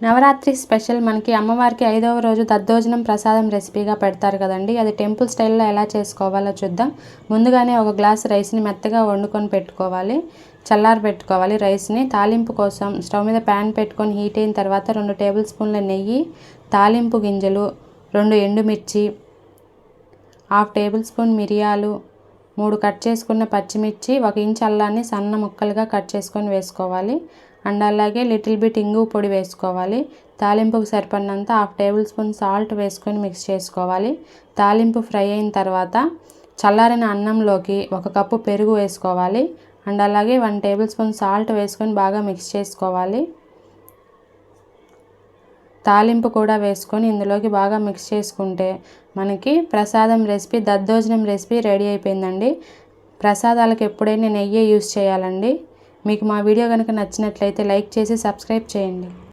Navratri special మనకి అమ్మవారికి 5వ రోజు దద్దోజనం ప్రసాదం రెసిపీగా పెడతారు కదండి. అది టెంపుల్ స్టైల్లో ఎలా చేసుకోవాలో చూద్దాం. ముందుగానే ఒక గ్లాస్ రైస్ని మెత్తగా వండుకొని పెట్టుకోవాలి, చల్లారి పెట్టుకోవాలి. రైస్ని తాలింపు కోసం స్టవ్ మీద ప్యాన్ పెట్టుకొని హీట్ అయిన తర్వాత 2 టేబుల్ స్పూన్ల నెయ్యి, తాలింపు గింజలు, 2 ఎండుమిర్చి, 1/2 టేబుల్ స్పూన్ మిరియాలు, 3 కట్ చేసుకున్న పచ్చిమిర్చి, 1 ఇంచ్ అల్లాన్ని సన్న ముక్కలుగా కట్ చేసుకొని వేసుకోవాలి. అండ్ అలాగే లిటిల్ బిట్ ఇంగు పొడి వేసుకోవాలి. తాలింపుకు సరిపడినంత 1/2 టేబుల్ స్పూన్ సాల్ట్ వేసుకొని మిక్స్ చేసుకోవాలి. తాలింపు ఫ్రై అయిన తర్వాత చల్లారిన అన్నంలోకి 1 కప్పు పెరుగు వేసుకోవాలి. అండ్ అలాగే 1 టేబుల్ స్పూన్ సాల్ట్ వేసుకొని బాగా మిక్స్ చేసుకోవాలి. తాలింపు కూడా వేసుకొని ఇందులోకి బాగా మిక్స్ చేసుకుంటే మనకి ప్రసాదం రెసిపీ, దద్దోజనం రెసిపీ రెడీ అయిపోయిందండి. ప్రసాదాలకు ఎప్పుడైనా నెయ్యి యూస్ చేయాలండి. మీకు మా వీడియో కనుక నచ్చినట్లయితే లైక్ చేసి సబ్స్క్రైబ్ చేయండి.